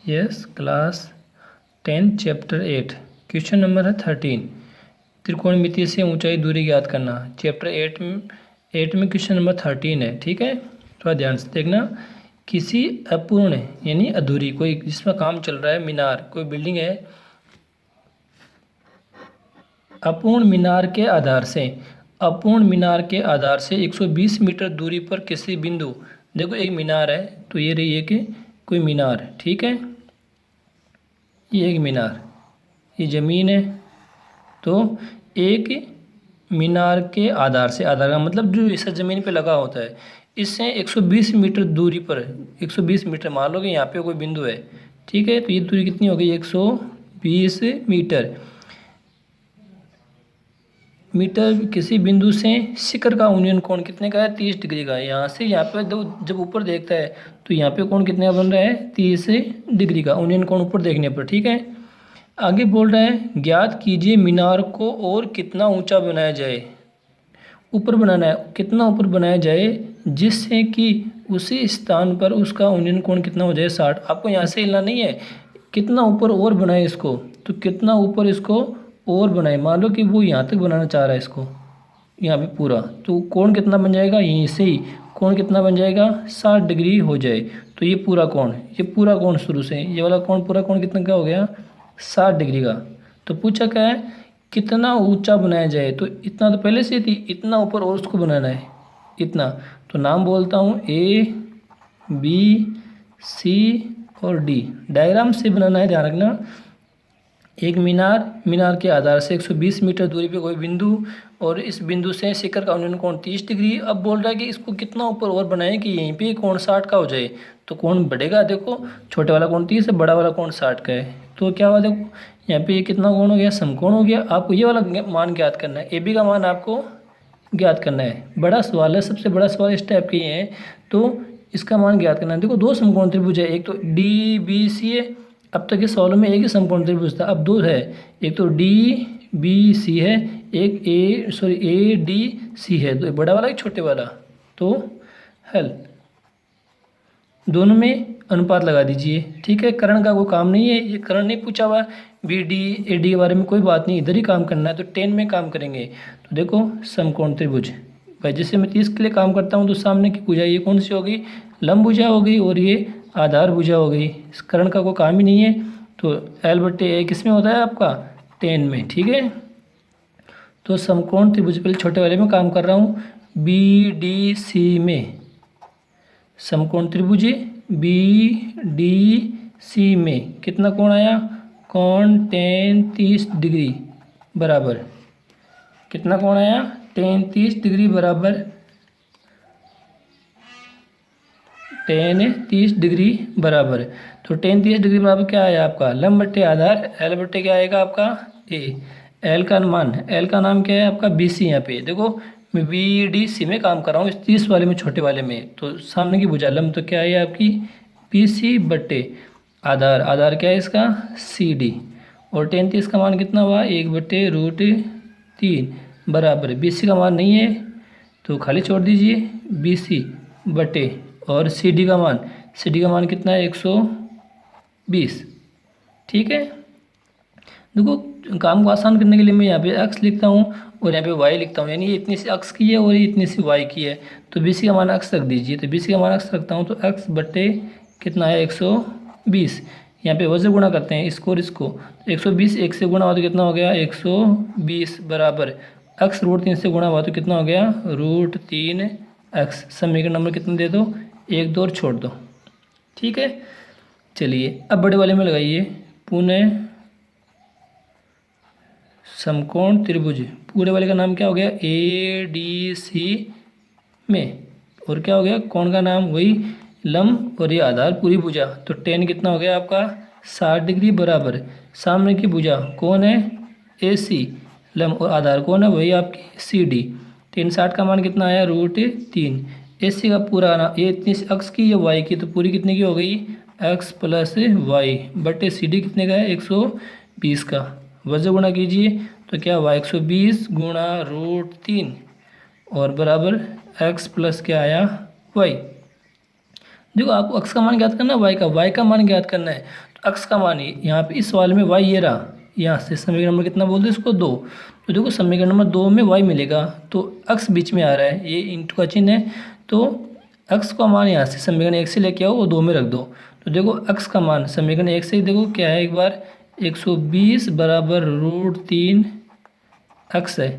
Yes, class 10 chapter 8 question number है 13। त्रिकोणमिति से ऊंचाई दूरी ज्ञात करना। चैप्टर 8 में क्वेश्चन नंबर 13 है। ठीक है, थोड़ा ध्यान से देखना। किसी अपूर्ण यानी अधूरी, कोई जिसमें काम चल रहा है, मीनार, कोई बिल्डिंग है, अपूर्ण मीनार के आधार से 120 मीटर दूरी पर किसी बिंदु, देखो एक मीनार है, तो ये रही है कि कोई मीनार, ठीक है, ये एक मीनार, ये ज़मीन है। तो एक मीनार के आधार से, आधार का मतलब जो इस ज़मीन पे लगा होता है, इससे 120 मीटर दूरी पर, 120 मीटर मान लो कि यहाँ पे कोई बिंदु है, ठीक है, तो ये दूरी कितनी हो गई, 120 मीटर किसी बिंदु से शिखर का उन्नयन कोण कितने का है, 30 डिग्री का है। यहाँ से यहाँ पे जब ऊपर देखता है तो यहाँ पे कोण कितने का बन रहा है, 30 डिग्री का उन्नयन कोण ऊपर देखने पर। ठीक है, आगे बोल रहा है ज्ञात कीजिए मीनार को और कितना ऊंचा बनाया जाए, ऊपर बनाना है, कितना ऊपर बनाया जाए जिससे कि उसी स्थान पर उसका उन्नयन कोण कितना हो जाए, 60। आपको यहाँ से हिलना नहीं है, कितना ऊपर और बनाए इसको, तो कितना ऊपर इसको और बनाए, मान लो कि वो यहाँ तक बनाना चाह रहा है इसको, यहाँ पे पूरा, तो कोण कितना बन जाएगा, यहीं से ही कोण कितना बन जाएगा, 60 डिग्री हो जाए। तो ये पूरा कोण शुरू से, ये वाला कोण, पूरा कोण कितना का हो गया, 60 डिग्री का। तो पूछा क्या है, कितना ऊंचा बनाया जाए, तो इतना तो पहले से थी, इतना ऊपर और उसको बनाना है, इतना। तो नाम बोलता हूँ A B C और D, डायग्राम से बनाना है, ध्यान रखना। एक मीनार के आधार से 120 मीटर दूरी पे कोई बिंदु, और इस बिंदु से शिखर का उन्नयन कोण 30 डिग्री। अब बोल रहा है कि इसको कितना ऊपर और बनाएं कि यहीं पे कोण 60 का हो जाए। तो कोण बढ़ेगा, देखो छोटे वाला कोण 30 है, बड़ा वाला कोण 60 का है, तो क्या हुआ, देखो यहाँ पे ये कितना कोण हो गया, समकोण हो गया। आपको ये वाला मान ज्ञात करना है, AB का मान आपको ज्ञात करना है। बड़ा सवाल है, सबसे बड़ा सवाल इस टाइप के है, तो इसका मान ज्ञात करना है। देखो दो समकोण त्रिभुज है, एक तो DBC है, अब तक के सवालों में एक ही समकोण त्रिभुज था, अब दो है, एक तो DBC है, एक ADC है, तो बड़ा वाला एक छोटे वाला। तो हल दोनों में अनुपात लगा दीजिए। ठीक है, करण का कोई काम नहीं है, ये करण नहीं पूछा हुआ, BD AD के बारे में कोई बात नहीं, इधर ही काम करना है, तो 10 में काम करेंगे। तो देखो समकोण त्रिभुज, भाई जैसे मैं 30 के लिए काम करता हूँ, तो सामने की भुजा ये कौन सी होगी, लंब भुजा हो गई, और ये आधार भुजा हो गई। इस करण का कोई काम ही नहीं है, तो L/A किस में होता है आपका, 10 में। ठीक है, तो समकोण त्रिभुज पहले छोटे वाले में काम कर रहा हूँ, BDC में, समकोण त्रिभुज BDC में कितना कोण आया, कोण 30 डिग्री बराबर, कितना कोण आया, 30 डिग्री बराबर, 30 डिग्री बराबर। तो 30 डिग्री बराबर क्या आया आपका, लंब बट्टे आधार, L बट्टे क्या आएगा आपका A। L का मान, L का नाम क्या है आपका BC। यहाँ पे देखो मैं BDC में काम कर रहा हूँ, इस 30 वाले में, छोटे वाले में, तो सामने की भुजा लंब तो क्या है आपकी BC बट्टे आधार, आधार क्या है इसका CD, और 30 का मान कितना हुआ, 1/√3 बराबर। BC का मान नहीं है तो खाली छोड़ दीजिए, BC बटे, और CD का मान कितना है, 120। ठीक है, देखो काम को आसान करने के लिए मैं यहाँ पे x लिखता हूँ और यहाँ पे y लिखता हूँ, यानी ये इतनी सी x की है और ये इतनी सी y की है, तो BC का मान x रख दीजिए। तो BC का मान x रखता हूँ, तो x बटे कितना है, 120। यहाँ पे वजह गुणा करते हैं इसको और इसको, 120 1 से गुणा हुआ तो कितना हो गया, 120 बराबर x √3 से गुणा हुआ तो कितना हो गया, √3x। समीकरण नंबर कितना दे दो, 1 2 और छोड़ दो। ठीक है, चलिए अब बड़े वाले में लगाइए, पुनः समकोण त्रिभुज, पूरे वाले का नाम क्या हो गया, ADC में, और क्या हो गया, कोण का नाम वही लंब, और ये आधार पूरी भुजा, तो 10 कितना हो गया आपका, 60 डिग्री बराबर। सामने की भुजा कौन है, AC, लंब और आधार कौन है, वही आपकी CD। 3 60 का मान कितना आया, √3। AC का पूरा ना, ये इतनी x की, ये y की, तो पूरी कितने की हो गई, x + y बटे CD कितने का है, 120 का। वजह गुणा कीजिए तो क्या हुआ, 120 गुणा √3 और बराबर x प्लस क्या आया, y। देखो आपको x का मान ज्ञात करना है, y का मान ज्ञात करना है। तो अक्स का मान यहाँ पे इस वाले में y ये रहा, यहाँ से समीकरण नंबर कितना बोलते हैं इसको 2। तो देखो समीकरण नंबर 2 में y मिलेगा, तो अक्स बीच में आ रहा है, ये इंटू का चिन्ह है, तो अक्स का मान यहाँ से समीकरण 1 से लेके आओ वो 2 में रख दो। तो देखो अक्स का मान समीकरण 1 से देखो क्या है, एक बार 120 बराबर √3 अक्स है।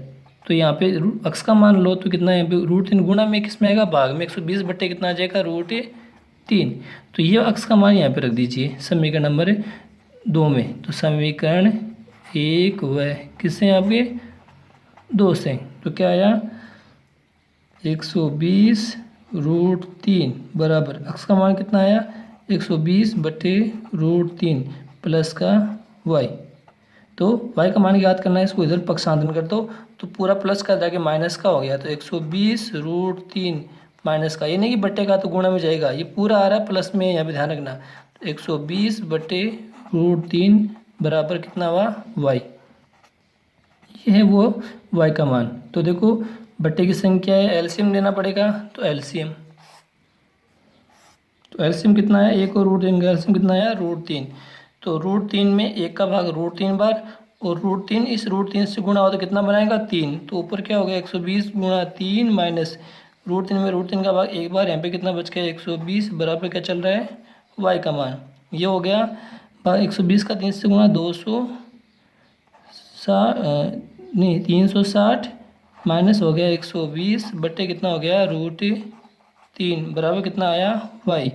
तो यहाँ पे अक्स का मान लो तो कितना है, यहाँ पे √3 गुणा में किस में आएगा, भाग में 120 बट्टे कितना आ जाएगा, √3। तो ये अक्स का मान यहाँ पे रख दीजिए समीकरण नंबर 2 में। तो समीकरण 1 व किससे आपके 2 से, तो क्या आया 120 √3 बराबर अक्स का मान कितना आया 120 बट्टे √3 प्लस का y। तो y का मान याद करना है, इसको इधर पक्षांतरण कर दो तो पूरा प्लस का जाके माइनस का हो गया। तो 120 √3 माइनस का, ये नहीं कि बट्टे का तो गुणा में जाएगा, ये पूरा आ रहा है प्लस में, यहाँ पे ध्यान रखना। तो 120 बट्टे √3 बराबर कितना हुआ y, ये है वो y का मान। तो देखो बट्टे की संख्या है, एलसीएम लेना पड़ेगा, तो एलसीएम कितना है, 1 और √3 का एलसीएम कितना है √3। तो √3 में 1 का भाग √3 बार, और √3 इस √3 से गुणा हो तो कितना बनाएगा 3। तो ऊपर क्या हो गया 120 गुणा 3 माइनस √3 में √3 का भाग 1 बार, यहाँ पे कितना बच गया 120 बराबर क्या चल रहा है y का मान। ये हो गया 120 का 3 से गुणा 360 माइनस हो गया 120 बट्टे कितना हो गया √3 बराबर कितना आया y।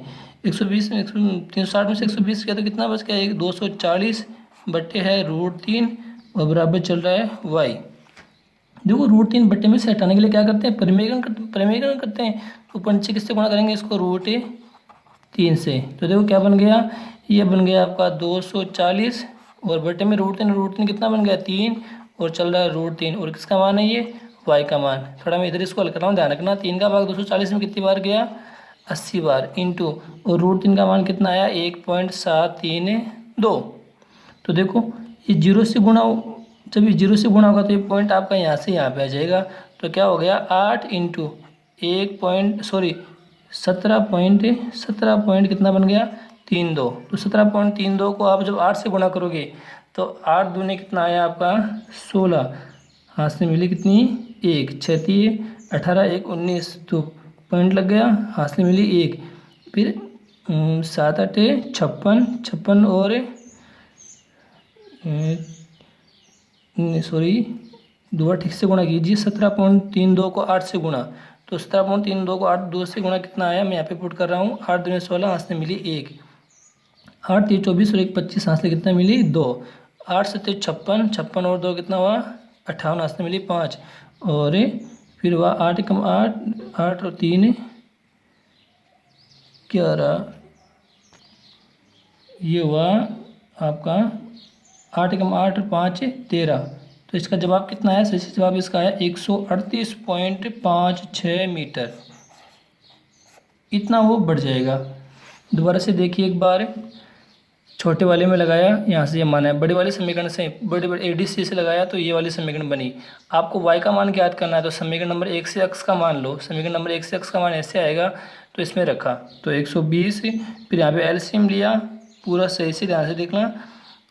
120 में 360 में से 120 किया तो कितना बच गया 240 बट्टे है √3 और बराबर चल रहा है y। देखो √3 बट्टे में से हटाने के लिए क्या करते हैं, परिमेयकरण करते हैं। तो ऊपर नीचे किससे गुणा करेंगे इसको √3 से। तो देखो क्या बन गया, ये बन गया आपका 240 और बट्टे में √3 कितना बन गया 3 और चल रहा है √3, और किसका मान है ये y का मान। थोड़ा मैं इधर इसको हल कर रहा हूँ, ध्यान रखना। 3 का भाग 240 में कितनी बार गया 80 बार, इंटू और √3 का मान कितना आया 1.732। तो देखो ये जीरो से गुणा, जब ये जीरो से गुणा होगा तो ये पॉइंट आपका यहाँ से यहाँ पे आ जाएगा। तो क्या हो गया 8 इंटू 17 पॉइंट कितना बन गया 32। तो 17.32 को आप जब 8 से गुणा करोगे तो 8 दूनी कितना आया आपका 16, हाथ से मिली कितनी 1, 6 18 1 19, तो पॉइंट लग गया, हाथ से मिली 1, फिर 7 8 56 और दोबारा ठीक से गुणा कीजिए। 17.32 को 8 से गुणा, तो 17.32 को 8 2 से गुणा कितना आया, मैं यहाँ पे पुट कर रहा हूँ 8 दूनी 16, हाथ से मिली 1, 8 3 24 और 1 25, हाथ से कितना मिली 2, 8 7 56 और 2 कितना हुआ 58, हाथ से मिली 5, और फिर हुआ 8 कम 8 8 और 3 11, ये हुआ आपका 8 कम 8 और 5 13। तो इसका जवाब कितना आया, सही जवाब इसका आया 138.56 मीटर, इतना वो बढ़ जाएगा। दोबारा से देखिए एक बार, छोटे वाले में लगाया यहाँ से ये मान है, बड़े वाले समीकरण से बड़े ADC से लगाया तो ये वाली समीकरण बनी। आपको y का मान याद करना है, तो समीकरण नंबर 1 से x का मान लो, समीकरण नंबर 1 से x का मान ऐसे आएगा, तो इसमें रखा तो 120, फिर यहाँ पे एलसीएम लिया, पूरा सही से ध्यान से देखना,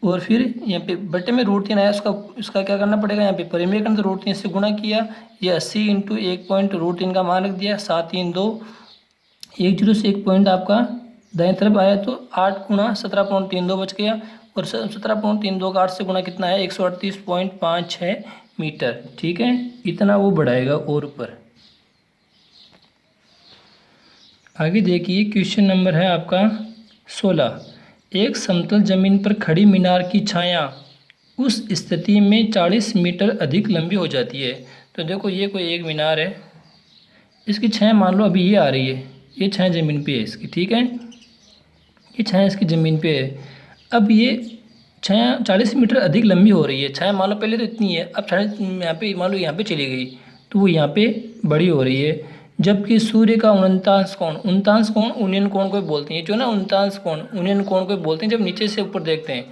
और फिर यहाँ पे बट्टे में √3 आया, उसका क्या करना पड़ेगा, यहाँ पे परिमेयकरण तो √3 से गुणा किया, ये 80 इंटू 1.√3 का मान रख दिया 732, 1 जीरो से 1 पॉइंट आपका दाएं तरफ आया, तो 8 गुणा 17.32 बच गया, और 17.32 का 8 से गुणा कितना है 138.56 मीटर। ठीक है, इतना वो बढ़ाएगा और ऊपर। आगे देखिए क्वेश्चन नंबर है आपका 16। एक समतल जमीन पर खड़ी मीनार की छाया उस स्थिति में 40 मीटर अधिक लंबी हो जाती है। तो देखो ये कोई एक मीनार है, इसकी छाया मान लो अभी ये आ रही है, ये छाया ज़मीन पे है इसकी, ठीक है, ये छाया इसकी ज़मीन पे है। अब ये छाया 40 मीटर अधिक लंबी हो रही है, छाया मान लो पहले तो इतनी है, अब छाया यहाँ पे मान लो यहाँ पे चली गई तो वो यहाँ पे बड़ी हो रही है, जबकि सूर्य का उनतांश कोण उन्नयन कोण को बोलते हैं, जो ना उनतांश कोण उन्नयन कोण को बोलते हैं, जब नीचे से ऊपर देखते हैं,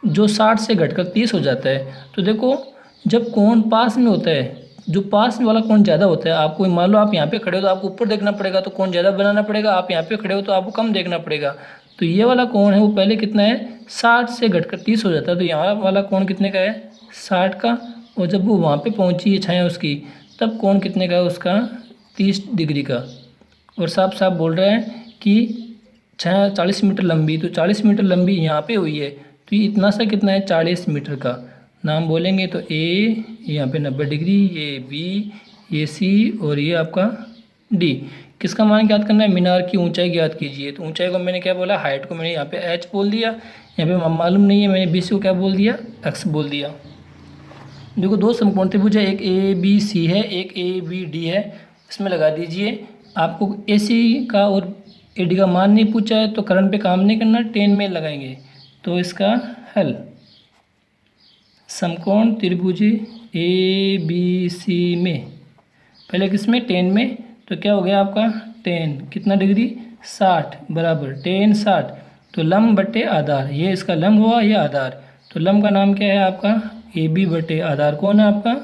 जो 60 से घटकर 30 हो जाता है। तो देखो जब कोण पास में होता है, जो पास में वाला कोण ज़्यादा होता है, आपको मान लो आप यहाँ पे खड़े हो तो आपको ऊपर देखना पड़ेगा, तो कोण ज़्यादा बनाना पड़ेगा, आप यहाँ पे खड़े हो तो आपको कम देखना पड़ेगा। तो ये वाला कोण है वो पहले कितना है 60 से घटकर 30 हो जाता है, तो यहाँ वाला कोण कितने का है 60 का, और जब वो वहाँ पे पहुँची है छाया उसकी, तब कोण कितने का है उसका 30 डिग्री का। और साफ साफ बोल रहा है कि छाया 40 मीटर लंबी, तो 40 मीटर लंबी यहाँ पे हुई है, तो ये इतना सा कितना है 40 मीटर का। नाम बोलेंगे तो ए, यहाँ पे 90 डिग्री, ये बी, ये सी, और ये आपका डी। किसका मान ज्ञात करना है, मीनार की ऊंचाई ज्ञात कीजिए। तो ऊंचाई को मैंने क्या बोला, हाइट को मैंने यहाँ पे एच बोल दिया, यहाँ पे मालूम नहीं है, मैंने बी सी को क्या बोल दिया, एक्स बोल दिया। देखो दो समकोण त्रिभुज है, एक ए बी सी है, एक ए बी डी है, इसमें लगा दीजिए। आपको ए सी का और ए डी का मान नहीं पूछा है तो करण पे काम नहीं करना, टेन में लगाएंगे। तो इसका हल, समकोण त्रिभुज ए बी सी में, पहले किसमें टेन में, तो क्या हो गया आपका टेन कितना डिग्री 60 बराबर टेन 60, तो लंब बटे आधार, ये इसका लंब हुआ, ये आधार, तो लंब का नाम क्या है आपका ए बी बटे आधार कौन है आपका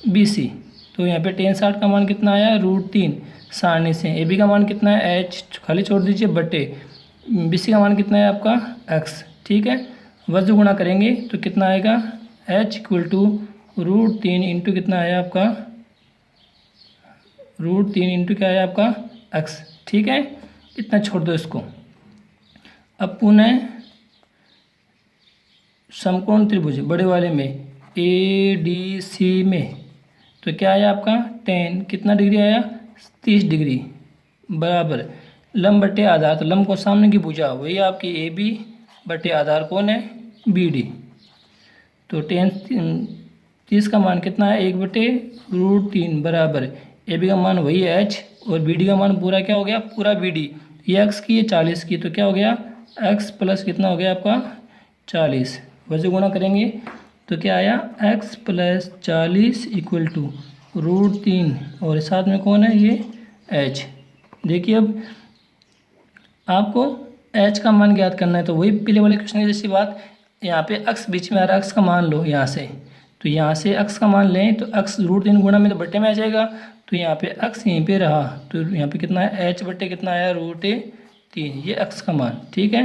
बी सी। तो यहाँ पे टेन 60 का मान कितना आया √3 सारणी से। ए बी का मान कितना है एच खाली छोड़ दीजिए बटे बी सी का मान कितना है आपका एक्स, ठीक है। वज्र गुणा करेंगे तो कितना आएगा एच इक्वल टू √3 इंटू कितना आया आपका √3 इंटू क्या है आपका एक्स, ठीक है। इतना छोड़ दो इसको। अब पुनः समकोण त्रिभुज बड़े वाले में ए डी सी में, तो क्या आया आपका टेन कितना डिग्री आया 30 डिग्री बराबर लंब बटे आधार, तो लंब को सामने की भुजा वही आपकी ए बी बटे आधार कौन है बी डी। तो टेन 30 का मान कितना है 1/√3 बराबर ए बी का मान वही है एच, और बी डी का मान पूरा क्या हो गया पूरा बी डी, ये एक्स की ये 40 की, तो क्या हो गया एक्स प्लस कितना हो गया आपका 40। वैसे गुणा करेंगे तो क्या आया x प्लस 40 इक्वल टू √3, और साथ में कौन है ये h। देखिए अब आपको h का मान ज्ञात करना है, तो वही पहले वाले क्वेश्चन की जैसी बात, यहाँ पे x बीच में आ रहा है, x का मान लो यहाँ से, तो यहाँ से x का मान लें तो x √3 गुणा में तो बट्टे में आ जाएगा, तो यहाँ पे x यहीं पे रहा, तो यहाँ पे कितना है h बट्टे कितना आया √3, ये x का मान, ठीक है।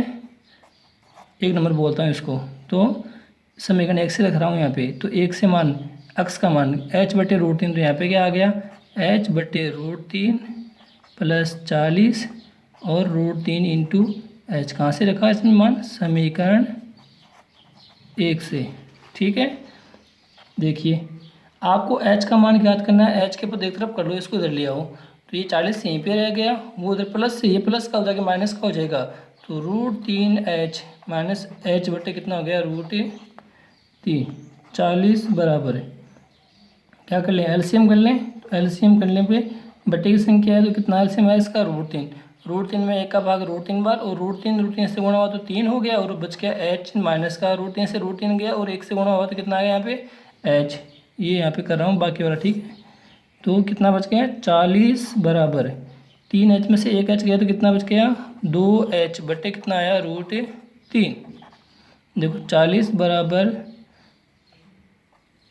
एक नंबर बोलता हूँ इसको, तो समीकरण 1 से रख रहा हूँ यहाँ पे, तो 1 से मान x का मान h बटे √3, तो यहाँ पे क्या आ गया h बटे √3 प्लस 40 और √3 इंटू एच, कहाँ से रखा इसमें मान समीकरण 1 से, ठीक है। देखिए आपको h का मान ज्ञात करना है, h के ऊपर एक तरफ कर लो, इसको इधर ले आओ, तो ये 40 यहीं पे रह गया, वो उधर प्लस से, ये प्लस का हो जाएगा माइनस का हो जाएगा, तो √3h माइनस h बटे कितना हो गया √3 40 बराबर है, क्या कर लें एलसीएम कर लें, तो एलसीएम करने पे बटे की संख्या है तो कितना एलसीएम है इसका √3 में 1 का भाग √3 बार, और √3 से गुणा हुआ तो 3 हो गया, और बच गया h माइनस का √3 से √3 गया, और 1 से गुणा हुआ तो कितना आ गया यहाँ पे h, ये यहाँ पे कर रहा हूँ बाकी वाला, ठीक है। तो कितना बच गया 40 बराबर 3h में से 1h गया तो कितना बच गया 2h बटे कितना आया √3। देखो 40 बराबर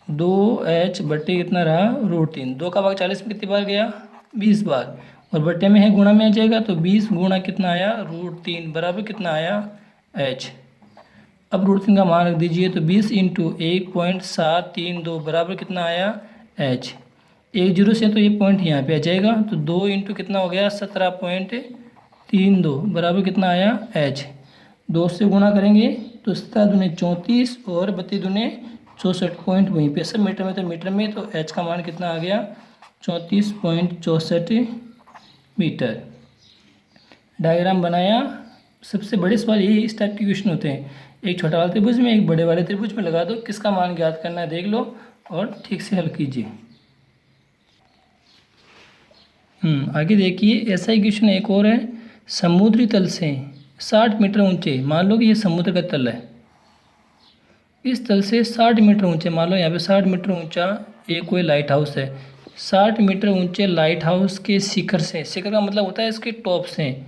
2h बटे कितना रहा √3, 2 का भाग 40 में कितनी बार गया 20 बार, और बटे में है गुणा में आ जाएगा, तो 20 गुणा कितना आया √3 बराबर कितना आया h। अब √3 का मान रख दीजिए, तो 20 इंटू 1.732 बराबर कितना आया h, 1 जीरो से तो ये पॉइंट यहाँ पे आ जाएगा, तो 2 इंटू कितना हो गया 17.32 बराबर कितना आया h। 2 से गुणा करेंगे तो 17 दूने 34 और 32 दूने 64 पॉइंट वहीं पे सब मीटर में, तो मीटर में, तो h का मान कितना आ गया 34.64 मीटर। डायग्राम बनाया। सबसे बड़े सवाल यही इस टाइप के क्वेश्चन होते हैं, एक छोटा वाला त्रिभुज में एक बड़े वाले त्रिभुज में लगा दो, किसका मान ज्ञात करना है देख लो और ठीक से हल कीजिए। आगे देखिए ऐसा ही क्वेश्चन एक और है, समुद्री तल से 60 मीटर ऊंचे, मान लो कि ये समुद्र का तल है, इस तल से 60 मीटर ऊंचे, मान लो यहाँ पे 60 मीटर ऊंचा एक कोई लाइट हाउस है, 60 मीटर ऊंचे लाइट हाउस के शिखर से, शिखर का मतलब होता है इसके टॉप से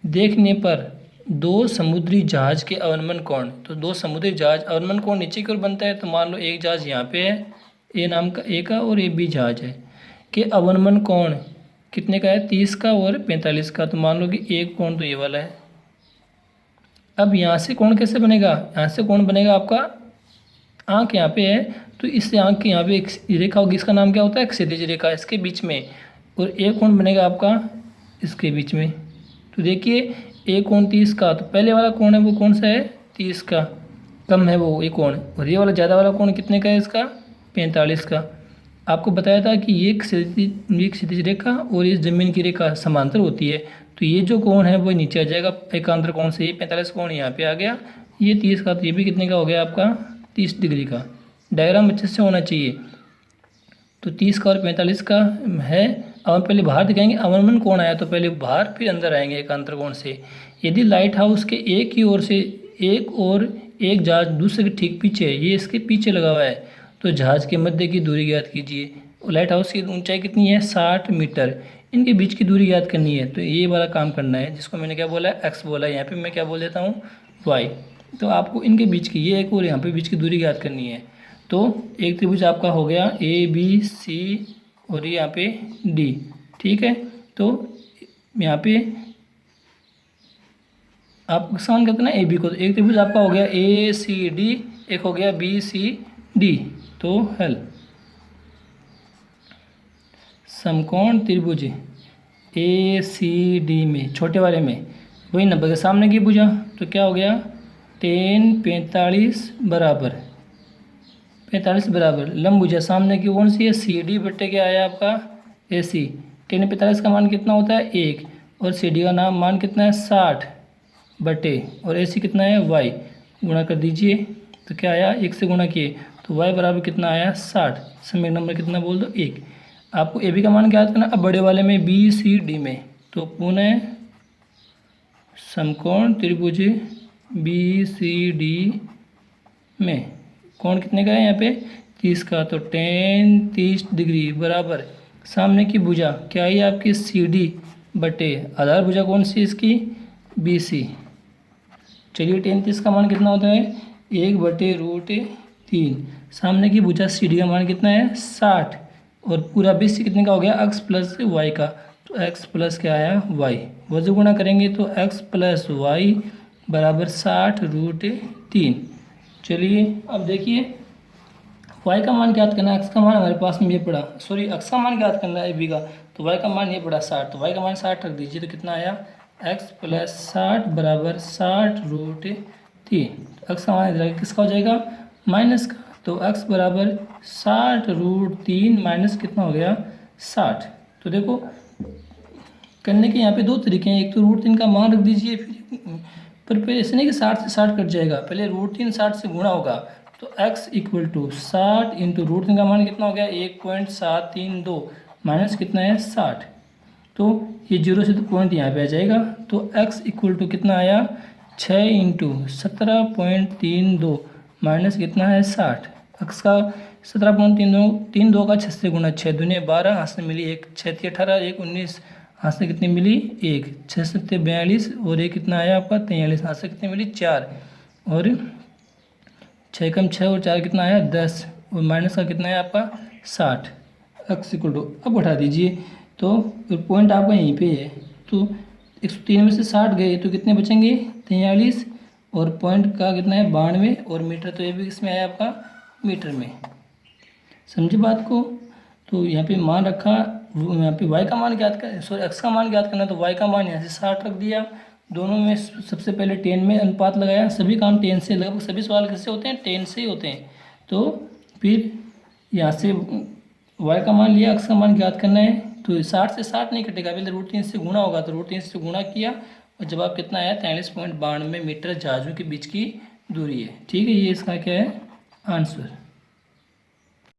देखने पर 2 समुद्री जहाज के अवनमन कोण, तो 2 समुद्री जहाज अवनमन कोण नीचे की ओर बनता है, तो मान लो एक जहाज यहाँ पे है ए नाम का ए का और ए बी जहाज है, कि अवनमन कोण कितने का है 30 का और 45 का, तो मान लो कि एक कोण तो ये वाला है अब यहाँ से कोण कैसे बनेगा, यहाँ से कोण बनेगा आपका, आँख यहाँ पे है तो इससे आँख की यहाँ पे एक रेखा होगी, इसका नाम क्या होता है, क्षैतिज रेखा, इसके बीच में, और एक कोण बनेगा आपका इसके बीच में। तो देखिए एक कोण 30 का, तो पहले वाला कोण है वो कौन सा है, 30 का, कम है वो ये कोण, और ये वाला ज़्यादा वाला कोण कितने का है इसका, 45 का। आपको बताया था कि ये क्षैतिज रेखा और इस जमीन की रेखा समांतर होती है, तो ये जो कोण है वो नीचे आ जाएगा एकांतर कोण से, ये 45 कोण यहाँ पे आ गया, ये 30 का, तो ये भी कितने का हो गया आपका 30 डिग्री का। डायग्राम अच्छे से होना चाहिए। तो 30 का और 45 का है। अब हम पहले बाहर दिखाएंगे, अवनमन कोण आया तो पहले बाहर फिर अंदर आएंगे एकांतर कोण से। यदि लाइट हाउस के एक ही ओर से एक जहाज दूसरे के ठीक पीछे है, ये इसके पीछे लगा हुआ है, तो जहाज के मध्य की दूरी ज्ञात कीजिए। लाइट हाउस की ऊंचाई कितनी है, 60 मीटर, इनके बीच की दूरी ज्ञात करनी है, तो ये वाला काम करना है, जिसको मैंने क्या बोला है, एक्स बोला है, यहाँ पे मैं क्या बोल देता हूँ, वाई। तो आपको इनके बीच की, ये एक और यहाँ पे बीच की दूरी ज्ञात करनी है। तो एक त्रिभुज आपका हो गया ABC और ये यहाँ पे D, ठीक है। तो यहाँ पे आप समान करते ना AB को, तो एक त्रिभुज आपका हो गया ACD, एक हो गया BCD। तो हल समकोण त्रिभुज ACD में, छोटे वाले में वही 90 के सामने की भुजा, तो क्या हो गया, tan 45 बराबर 45 बराबर लंब भुजा सामने की कौन सी है, CD बट्टे क्या आया आपका AC। tan 45 का मान कितना होता है 1, और CD का नाम मान कितना है 60 बटे, और AC कितना है y, गुणा कर दीजिए, तो क्या आया 1 से गुणा किए, तो y बराबर कितना आया 60, समय नंबर कितना बोल दो 1। आपको AB का मान क्या याद करना, अब बड़े वाले में BCD में, तो पुनः समकोण त्रिभुज BCD में कोण कितने का है यहाँ पे 30 का, तो tan 30 डिग्री बराबर सामने की भुजा क्या है आपकी CD बटे आधार भुजा कौन सी इसकी BC। चलिए tan 30 का मान कितना होता है 1/√3, सामने की भुजा CD का मान कितना है 60, और पूरा BC कितने का हो गया x प्लस y का, तो x प्लस क्या आया y, वजह गुणा करेंगे तो x प्लस y बराबर 60√3। चलिए अब देखिए y का मान ज्ञात करना है, x का मान हमारे पास में ये पड़ा, सॉरी x का मान ज्ञात करना है AB का, तो y का मान ये पड़ा 60, तो y का मान 60 रख दीजिए, तो कितना आया x प्लस 60 बराबर 60√3। x का मान इधर किसका हो जाएगा माइनस का, तो x बराबर 60√3 माइनस कितना हो गया 60। तो देखो करने के यहाँ पे दो तरीके हैं, एक तो √3 का मान रख दीजिए, फिर पर पहले ऐसे नहीं कि 60 से 60 कट जाएगा, पहले √3 60 से गुणा होगा, तो x इक्वल टू 60 इंटू √3 का मान कितना हो गया 1.732 माइनस कितना है 60, तो ये 0 से तो पॉइंट यहाँ पे आ जाएगा, तो x इक्वल टू कितना आया 6 इंटू 17.32 माइनस कितना है 60। x का 17.32 का 6 से गुणा, 6 दूने 12, हाथ से मिली 1, 6 × 18, 1 19, हाथ से कितनी मिली 1, 6 7 42, और एक कितना आया आपका 43, हाथ से कितनी मिली 4, और 6 कम 6 और 4 कितना आया 10, और माइनस का कितना है आपका 60। x इक्वल टू अब उठा दीजिए, तो पॉइंट आपका यहीं पे है, तो 103 में से 60 गए तो कितने बचेंगे 43, और पॉइंट का कितना है 92, और मीटर तो ये भी इसमें आया आपका मीटर में। समझे बात को। तो यहाँ पे मान रखा, यहाँ पे y का मान ज्ञात कर, सॉरी x का मान ज्ञात करना, तो y का मान यहाँ से 60 रख दिया, दोनों में सबसे पहले tan में अनुपात लगाया, सभी काम tan से, लगभग सभी सवाल किससे होते हैं tan से ही होते हैं। तो फिर यहाँ से y का मान लिया, x का मान ज्ञात करना है, तो 60 से 60 नहीं कटेगा, पहले √3 से गुणा होगा, तो √3 से गुणा किया और जवाब कितना आया 43.92 मीटर जहाज़ों के बीच की दूरी है। ठीक है, ये इसका क्या है आंसर।